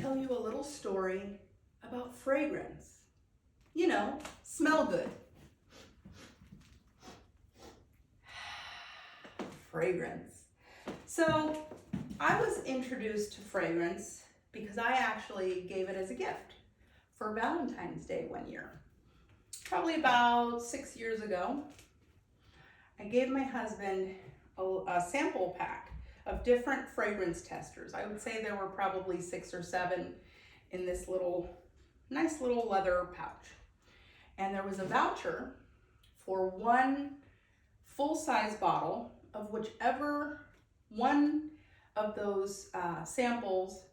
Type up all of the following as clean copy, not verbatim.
tell you a little story about fragrance. You know, smell good. Fragrance. So I was introduced to fragrance because I actually gave it as a gift for Valentine's Day one year. Probably about 6 years ago, I gave my husband a sample pack of different fragrance testers. I would say there were probably 6 or 7 in this nice little leather pouch. And there was a voucher for one full-size bottle of whichever one of those samples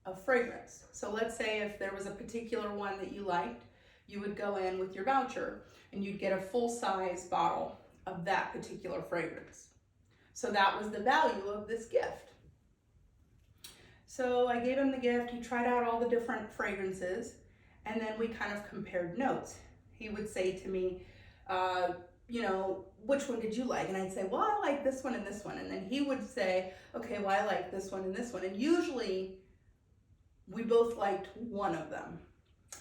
of fragrance. So let's say if there was a particular one that you liked, you would go in with your voucher and you'd get a full-size bottle of that particular fragrance. So that was the value of this gift. So I gave him the gift, he tried out all the different fragrances, and then we kind of compared notes. He would say to me, you know, which one did you like? And I'd say, well, I like this one and this one. And then he would say, okay, well, I like this one and this one. And usually we both liked one of them.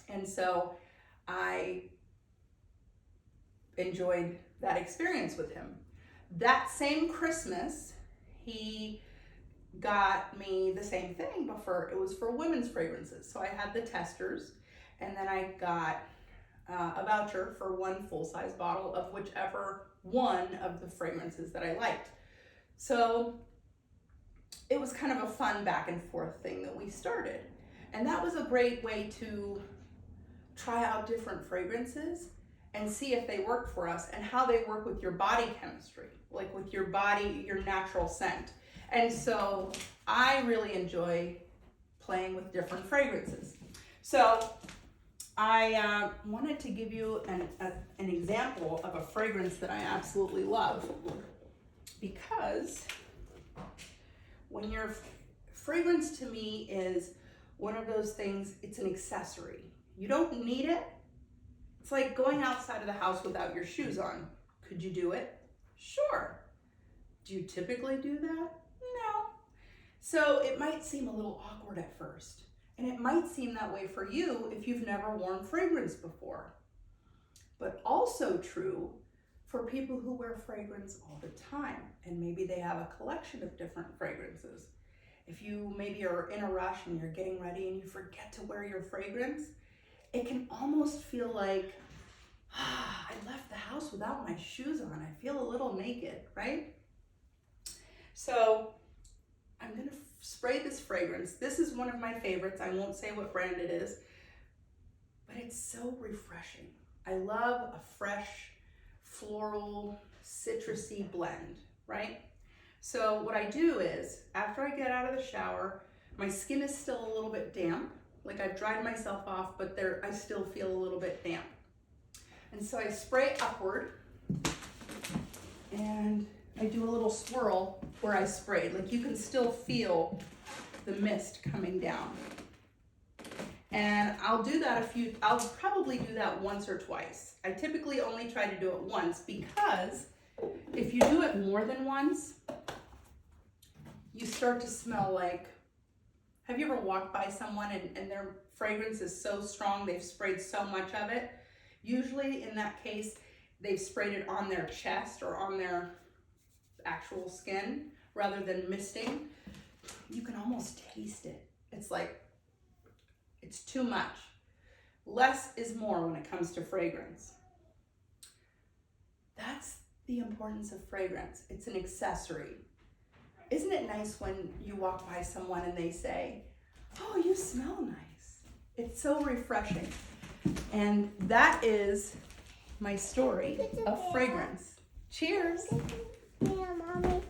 And so I enjoyed that experience with him. That same Christmas, he got me the same thing, but it was for women's fragrances. So I had the testers, and then I got a voucher for one full-size bottle of whichever one of the fragrances that I liked. So it was kind of a fun back and forth thing that we started. And that was a great way to try out different fragrances and see if they work for us and how they work with your body chemistry, like with your body, your natural scent. And so I really enjoy playing with different fragrances. So I wanted to give you an example of a fragrance that I absolutely love, because when your fragrance to me is one of those things, it's an accessory. You don't need it. It's like going outside of the house without your shoes on. Could you do it? Sure. Do you typically do that? No. So it might seem a little awkward at first. And it might seem that way for you if you've never worn fragrance before. But also true for people who wear fragrance all the time. And maybe they have a collection of different fragrances. If you maybe are in a rush and you're getting ready and you forget to wear your fragrance, it can almost feel like, I left the house without my shoes on. I feel a little naked, right? So I'm gonna spray this fragrance. This is one of my favorites. I won't say what brand it is, but it's so refreshing. I love a fresh, floral, citrusy blend, right? So what I do is, after I get out of the shower, my skin is still a little bit damp. Like I've dried myself off, but I still feel a little bit damp. And so I spray upward, and I do a little swirl where I sprayed. Like you can still feel the mist coming down. And I'll do that I'll probably do that once or twice. I typically only try to do it once, because if you do it more than once, you start to smell like, have you ever walked by someone and their fragrance is so strong, they've sprayed so much of it? Usually in that case, they've sprayed it on their chest or on their actual skin rather than misting. You can almost taste it. It's like, it's too much. Less is more when it comes to fragrance. That's the importance of fragrance. It's an accessory. Isn't it nice when you walk by someone and they say, oh, you smell nice? It's so refreshing. And that is my story of fragrance. Cheers. Yeah, Mommy.